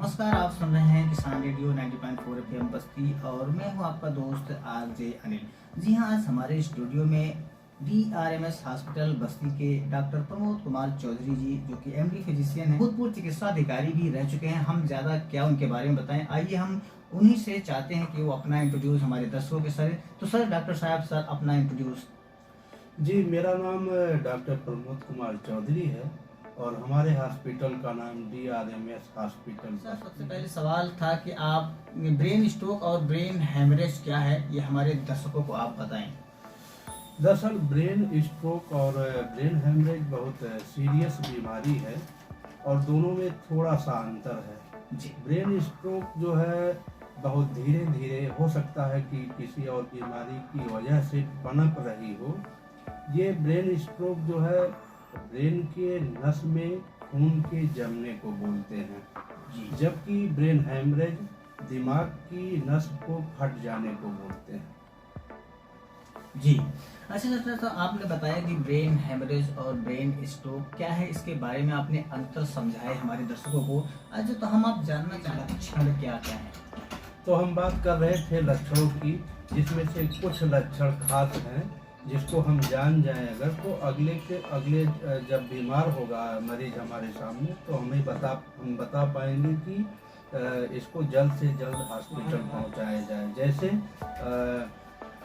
नमस्कार, आप सुन रहे हैं किसान रेडियो 90.4 एफएम बस्ती और मैं हूं आपका दोस्त आरजे अनिल। जी हां, आज हमारे स्टूडियो में डीआरएमएस हॉस्पिटल बस्ती के डॉक्टर प्रमोद कुमार चौधरी जी, जो कि एमडी फिजिशियन हैं, भूतपूर्व चिकित्सा अधिकारी भी रह चुके हैं। हम ज़्यादा क्या उनके बारे में बताएं, आइए हम उन्हीं से चाहते हैं कि वो अपना इंट्रोड्यूस हमारे दर्शकों के सर। तो सर, डॉक्टर साहब सर अपना इंट्रोड्यूस। जी, मेरा नाम डॉक्टर प्रमोद कुमार चौधरी है और हमारे हॉस्पिटल का नाम डीआरएमएस हॉस्पिटल। सर, सबसे पहले सवाल था कि आप ब्रेन स्ट्रोक और ब्रेन हेमरेज क्या है, ये हमारे दर्शकों को आप बताएं। दरअसल ब्रेन स्ट्रोक और ब्रेन हेमरेज बहुत सीरियस बीमारी है और दोनों में थोड़ा सा अंतर है। जी। ब्रेन स्ट्रोक जो है बहुत धीरे धीरे हो सकता है कि किसी और बीमारी की वजह से पनप रही हो। ये ब्रेन स्ट्रोक जो है ब्रेन के नस में खून के जमने को बोलते हैं, जी। जबकि ब्रेन हेमरेज दिमाग की नस को फट जाने को बोलते हैं। जी। अच्छा सर, तो आपने बताया कि ब्रेन हेमरेज और ब्रेन स्ट्रोक क्या है, इसके बारे में आपने अंतर समझाए हमारे दर्शकों को। अच्छा, तो हम आप जानना चाहते हैं लक्षण क्या क्या है। तो हम बात कर रहे थे लक्षणों की, जिसमें से कुछ लक्षण खास हैं जिसको हम जान जाएं अगर, तो अगले जब बीमार होगा मरीज हमारे सामने तो हम बता पाएंगे कि इसको जल्द से जल्द हॉस्पिटल पहुंचाया जाए। जैसे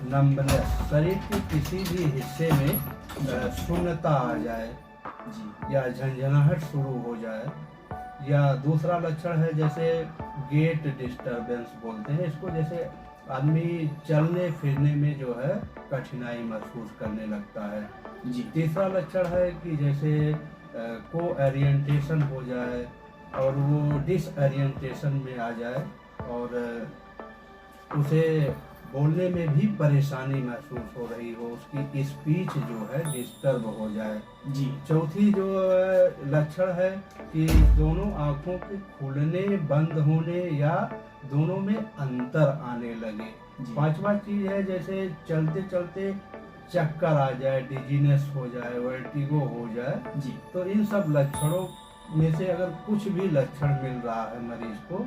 नंबनेस, शरीर के किसी भी हिस्से में शून्यता आ जाए जी। या झंझनाहट शुरू हो जाए, या दूसरा लक्षण है जैसे गेट डिस्टरबेंस बोलते हैं इसको, जैसे आदमी चलने फिरने में जो है कठिनाई महसूस करने लगता है। जी। तीसरा लक्षण है कि जैसे कोओरिएंटेशन हो जाए और वो डिसओरिएंटेशन में आ जाए और उसे बोलने में भी परेशानी महसूस हो रही हो, उसकी स्पीच जो है डिस्टर्ब हो जाए। जी। चौथी जो लक्षण है कि दोनों आंखों के खुलने बंद होने या दोनों में अंतर आने लगे। जी। पांचवा चीज है जैसे चलते चलते चक्कर आ जाए, डिजीनेस हो जाए, वर्टिगो हो जाए। जी। तो इन सब लक्षणों में से अगर कुछ भी लक्षण मिल रहा है मरीज को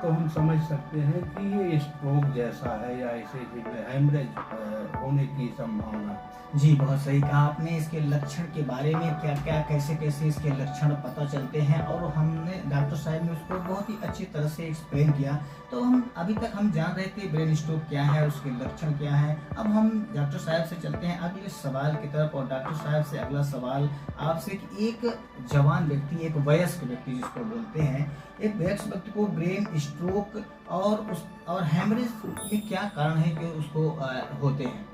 तो हम समझ सकते हैं कि ये स्ट्रोक जैसा है या इसे हेमरेज होने की संभावना। जी, बहुत सही कहा आपने। इसके लक्षण के बारे में क्या क्या कैसे कैसे इसके लक्षण पता चलते हैं और हमने डॉक्टर साहब ने उसको बहुत ही अच्छी तरह से एक्सप्लेन किया। तो हम अभी तक हम जान रहे थे ब्रेन स्ट्रोक क्या है, उसके लक्षण क्या है। अब हम डॉक्टर साहब से चलते हैं अगले सवाल की तरफ और डॉक्टर साहब से अगला सवाल आपसे कि एक जवान व्यक्ति, एक वयस्क व्यक्ति जिसको बोलते हैं, एक वयस्क व्यक्ति को ब्रेन स्ट्रोक और हेमरेज में क्या कारण है कि उसको होते हैं।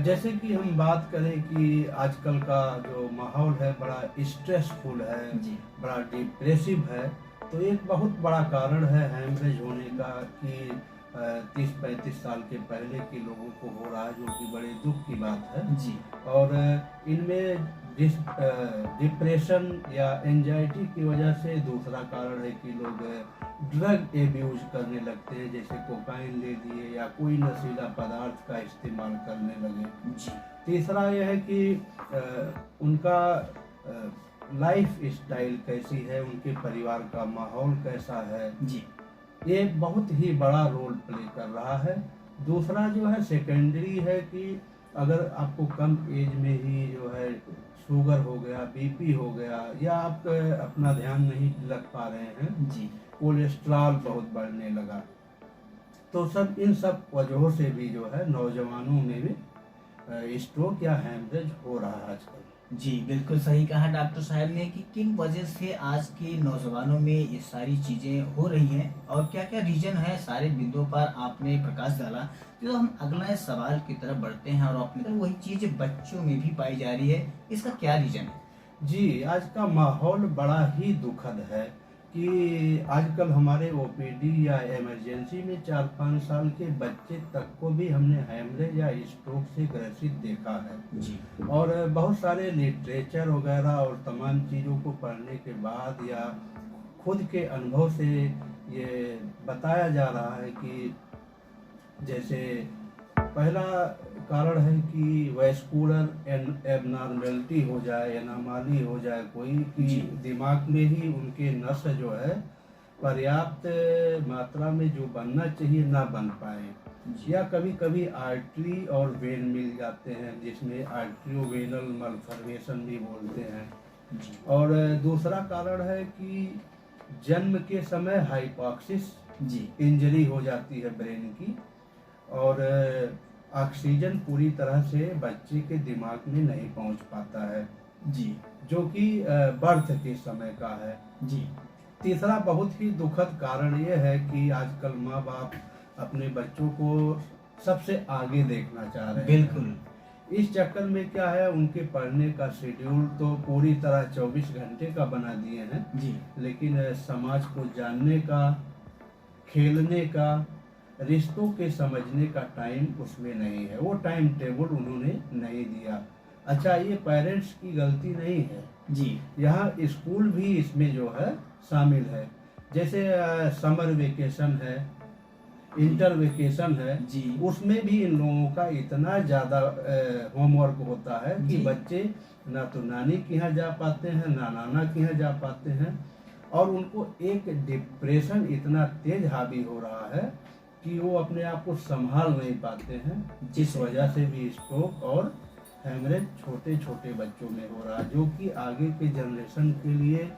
जैसे कि हम बात करें कि आजकल का जो माहौल है बड़ा स्ट्रेसफुल है, जी। बड़ा डिप्रेसिव है, तो एक बहुत बड़ा कारण है हेमरेज होने का कि 30-35 साल के पहले के लोगों को हो रहा है, जो कि बड़े दुख की बात है। जी। और इनमें डिप्रेशन या एंजाइटी की वजह से दूसरा कारण है कि लोग ड्रग एब्यूज करने लगते हैं, जैसे कोकाइन ले लिए या कोई नशीला पदार्थ का इस्तेमाल करने लगे। जी। तीसरा यह है कि उनका लाइफ स्टाइल कैसी है, उनके परिवार का माहौल कैसा है, जी। ये बहुत ही बड़ा रोल प्ले कर रहा है। दूसरा जो है सेकेंडरी है कि अगर आपको कम एज में ही जो है शुगर हो गया, बीपी हो गया, या आप अपना ध्यान नहीं रख पा रहे हैं, जी। कोलेस्ट्रॉल बहुत बढ़ने लगा, तो सब इन सब वजहों से भी जो है नौजवानों में भी स्ट्रोक या हेमरेज हो रहा है आजकल। जी, बिल्कुल सही कहा डॉक्टर साहब ने कि किन वजह से आज के नौजवानों में ये सारी चीज़ें हो रही हैं और क्या क्या रीजन है, सारे बिंदुओं पर आपने प्रकाश डाला। तो हम अगला सवाल की तरफ बढ़ते हैं और अपने वही चीज़ बच्चों में भी पाई जा रही है, इसका क्या रीजन है। जी, आज का माहौल बड़ा ही दुखद है कि आजकल हमारे ओपीडी या इमरजेंसी में 4-5 साल के बच्चे तक को भी हमने हेमरेज या स्ट्रोक से ग्रसित देखा है। जी। और बहुत सारे लिटरेचर वगैरह और तमाम चीज़ों को पढ़ने के बाद या खुद के अनुभव से ये बताया जा रहा है कि जैसे पहला कारण है कि वैस्कुलर एबनॉर्मेलिटी हो जाए, एनामाली हो जाए कोई, कि जी। दिमाग में ही उनके नस जो है पर्याप्त मात्रा में जो बनना चाहिए ना बन पाए, या कभी कभी आर्टरी और वेन मिल जाते हैं, जिसमें आर्ट्रियोवेनल मल्फॉर्मेशन भी बोलते हैं। जी और दूसरा कारण है कि जन्म के समय हाइपॉक्सिस जी इंजरी हो जाती है ब्रेन की, और ऑक्सीजन पूरी तरह से बच्चे के दिमाग में नहीं पहुंच पाता है, जी जो कि बर्थ के समय का है। जी तीसरा बहुत ही दुखद कारण यह है कि आजकल माँ बाप अपने बच्चों को सबसे आगे देखना चाह रहे हैं। बिल्कुल। इस चक्कर में क्या है, उनके पढ़ने का शेड्यूल तो पूरी तरह 24 घंटे का बना दिए हैं, जी लेकिन समाज को जानने का, खेलने का, रिश्तों के समझने का टाइम उसमें नहीं है। वो टाइम टेबल उन्होंने नहीं दिया। अच्छा, ये पेरेंट्स की गलती नहीं है, जी यहाँ स्कूल भी इसमें जो है शामिल है। जैसे समर वेकेशन है, इंटर वेकेशन है, जी उसमें भी इन लोगों का इतना ज़्यादा होमवर्क होता है कि जी। बच्चे ना तो नानी के यहाँ जा पाते हैं, ना नाना के यहाँ जा पाते हैं, और उनको एक डिप्रेशन इतना तेज हावी हो रहा है कि वो अपने आप को संभाल नहीं पाते हैं, जिस वजह से भी स्ट्रोक और हेमरेज छोटे छोटे बच्चों में हो रहा है, जो कि आगे के जनरेशन के लिए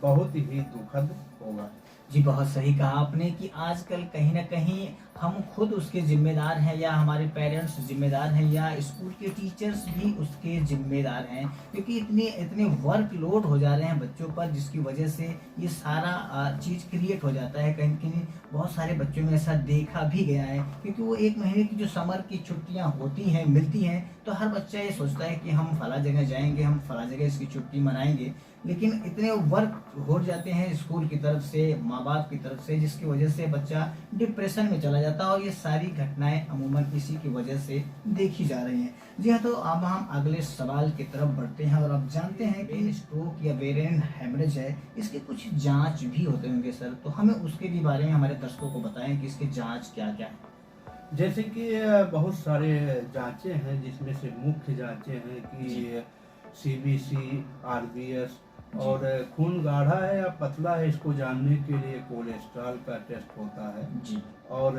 बहुत ही दुखद होगा। जी बहुत सही कहा आपने कि आजकल कहीं ना कहीं हम खुद उसके जिम्मेदार हैं, या हमारे पेरेंट्स जिम्मेदार हैं, या स्कूल के टीचर्स भी उसके जिम्मेदार हैं, क्योंकि इतने इतने वर्कलोड हो जा रहे हैं बच्चों पर, जिसकी वजह से ये सारा चीज़ क्रिएट हो जाता है। कहीं कहीं बहुत सारे बच्चों में ऐसा देखा भी गया है, क्योंकि वो 1 महीने की जो समर की छुट्टियां होती हैं, मिलती हैं, तो हर बच्चा ये सोचता है कि हम फला जगह जाएंगे, हम फला जगह इसकी छुट्टी मनाएंगे, लेकिन इतने वर्क हो जाते हैं स्कूल की तरफ से, माँ बाप की तरफ से, जिसकी वजह से बच्चा डिप्रेशन में चला जाता है, और ये सारी घटनाएं अमूमन इसी की वजह से देखी जा रही हैं। जी हाँ, तो अब हम अगले सवाल की तरफ बढ़ते हैं, और अब जानते हैं कि स्ट्रोक या ब्रेन हेमरेज है, इसके कुछ जांच भी होते होंगे सर, तो हमें उसके भी बारे में हमारे दर्शकों को बताएं कि इसकी जांच क्या क्या है। जैसे कि बहुत सारे जांचें हैं, जिसमें से मुख्य जांचें हैं कि सीबीसी, आरबीएस, और खून गाढ़ा है या पतला है इसको जानने के लिए कोलेस्ट्रॉल का टेस्ट होता है जी। और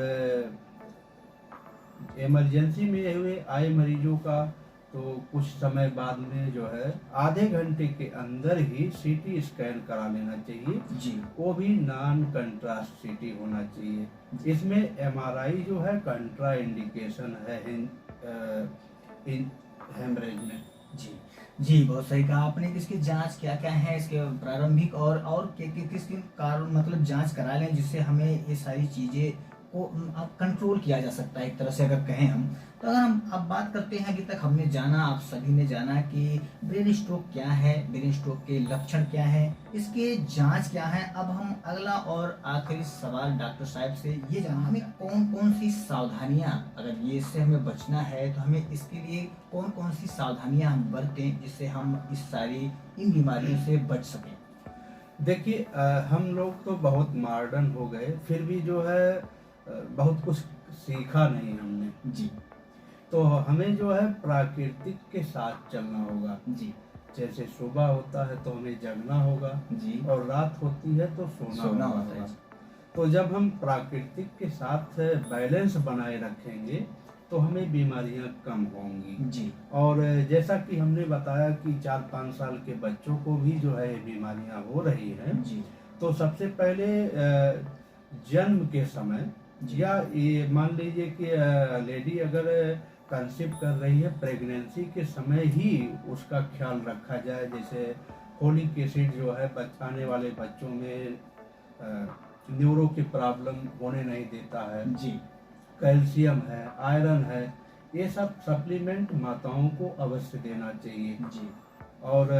इमरजेंसी में हुए आए मरीजों का तो कुछ समय बाद में जो है आधे घंटे के अंदर ही सीटी स्कैन करा लेना चाहिए जी। वो भी नॉन कंट्रास्ट सीटी होना चाहिए। इसमें एमआरआई जो है कंट्रा इंडिकेशन है हेमरेज में। जी जी बहुत सही कहा आपने कि इसकी जांच क्या क्या है, इसके प्रारंभिक और किस किन कारण मतलब जांच करा लें जिससे हमें ये सारी चीजें को अब कंट्रोल किया जा सकता है एक तरह से अगर कहें हम। तो अगर हम अब बात करते हैं, अभी तक हमने जाना, आप सभी ने जाना कि ब्रेन स्ट्रोक क्या है, ब्रेन स्ट्रोक के लक्षण क्या है, इसके जांच क्या है। अब हम अगला और आखिरी सवाल डॉक्टर साहब से ये जानना, हमें कौन कौन सी सावधानियां, अगर ये इससे हमें बचना है तो हमें इसके लिए कौन कौन सी सावधानियां हम बरतें जिससे हम इस सारी इन बीमारियों से बच सकें। देखिए हम लोग तो बहुत मॉडर्न हो गए, फिर भी जो है बहुत कुछ सीखा नहीं हमने जी। तो हमें जो है प्राकृतिक के साथ चलना होगा। जी। जैसे सुबह होता है तो हमें जगना होगा जी। और रात होती है तो सोना होगा। तो जब हम प्राकृतिक के साथ बैलेंस बनाए रखेंगे तो हमें बीमारियां कम होंगी। जी। और जैसा कि हमने बताया कि 4-5 साल के बच्चों को भी जो है बीमारियां हो रही हैं। जी। तो सबसे पहले जन्म के समय, या ये मान लीजिए कि लेडी अगर कंसीव कर रही है, प्रेगनेंसी के समय ही उसका ख्याल रखा जाए। जैसे फोलिक एसिड जो है आने वाले बच्चों में न्यूरो की प्रॉब्लम होने नहीं देता है। जी। कैल्शियम है, आयरन है, ये सब सप्लीमेंट माताओं को अवश्य देना चाहिए। जी। और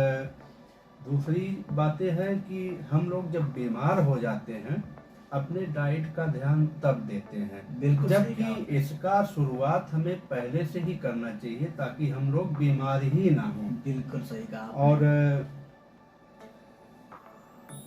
दूसरी बातें हैं कि हम लोग जब बीमार हो जाते हैं अपने डाइट का ध्यान तब देते हैं, बिल्कुल, जबकि इसका शुरुआत हमें पहले से ही करना चाहिए ताकि हम लोग बीमार ही ना हों। बिल्कुल सही कहा। और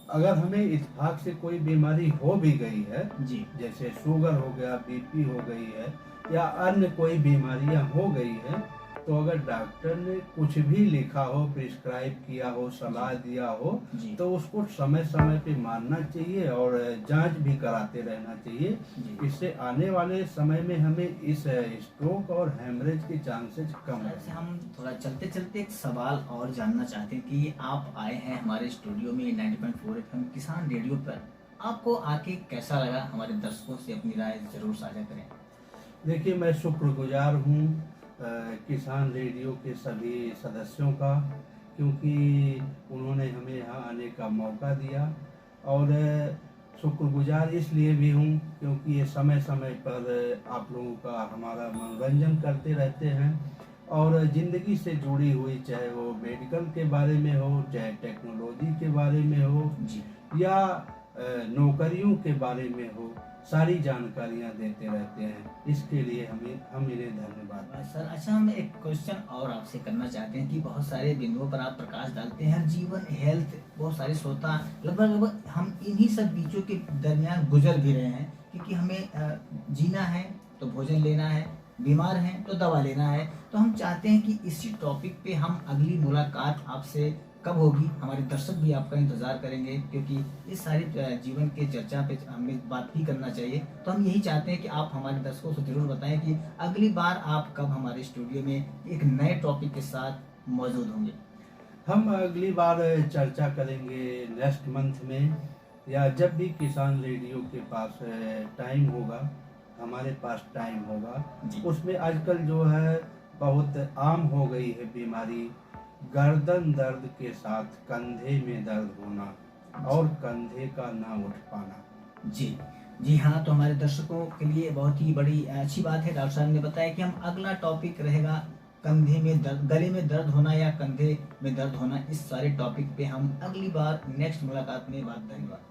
अगर हमें इत्तेफाक से कोई बीमारी हो भी गई है, जी, जैसे शुगर हो गया, बीपी हो गई है, या अन्य कोई बीमारियां हो गई है, तो अगर डॉक्टर ने कुछ भी लिखा हो, प्रिस्क्राइब किया हो, सलाह दिया हो, जी तो उसको समय समय पे मानना चाहिए और जांच भी कराते रहना चाहिए। जी। इससे आने वाले समय में हमें इस स्ट्रोक और हेमरेज के चांसेस कम सर से होंगे। हम थोड़ा चलते चलते एक सवाल और जानना चाहते हैं कि आप आए हैं हमारे स्टूडियो में 90.4 एफएम किसान रेडियो पर, आपको आके कैसा लगा? हमारे दर्शकों से अपनी राय जरूर साझा करें। देखिए, मैं शुक्रगुजार हूँ किसान रेडियो के सभी सदस्यों का, क्योंकि उन्होंने हमें यहाँ आने का मौका दिया। और शुक्रगुजार इसलिए भी हूँ क्योंकि ये समय समय पर आप लोगों का हमारा मनोरंजन करते रहते हैं और ज़िंदगी से जुड़ी हुई, चाहे वो मेडिकल के बारे में हो, चाहे टेक्नोलॉजी के बारे में हो, जी या नौकरियों के बारे में हो, सारी जानकारियां देते रहते हैं। इसके लिए हम इन्हें धन्यवाद। सर अच्छा, हम एक क्वेश्चन और आपसे करना चाहते हैं कि बहुत सारे बिंदुओं पर आप प्रकाश डालते हैं, जीवन, हेल्थ, बहुत सारे श्रोता लगभग हम इन्हीं सब बीचों के दरमियान गुजर भी रहे हैं, क्योंकि हमें जीना है तो भोजन लेना है, बीमार हैं तो दवा लेना है। तो हम चाहते हैं कि इसी टॉपिक पे हम अगली मुलाकात आपसे कब होगी, हमारे दर्शक भी आपका इंतजार करेंगे, क्योंकि इस सारी जीवन के चर्चा पे हमें बात भी करना चाहिए। तो हम यही चाहते हैं कि आप हमारे दर्शकों से जरूर बताएं कि अगली बार आप कब हमारे स्टूडियो में एक नए टॉपिक के साथ मौजूद होंगे। हम अगली बार चर्चा करेंगे नेक्स्ट मंथ में, या जब भी किसान रेडियो के पास टाइम होगा, हमारे पास टाइम होगा। जी उसमें आजकल जो है बहुत आम हो गई है बीमारी, गर्दन दर्द के साथ कंधे में दर्द होना और कंधे का ना उठ पाना। जी जी हाँ, तो हमारे दर्शकों के लिए बहुत ही बड़ी अच्छी बात है, डॉक्टर साहब ने बताया कि हम अगला टॉपिक रहेगा कंधे में दर्द, गले में दर्द होना या कंधे में दर्द होना। इस सारे टॉपिक पे हम अगली बार नेक्स्ट मुलाकात में बात। धन्यवाद।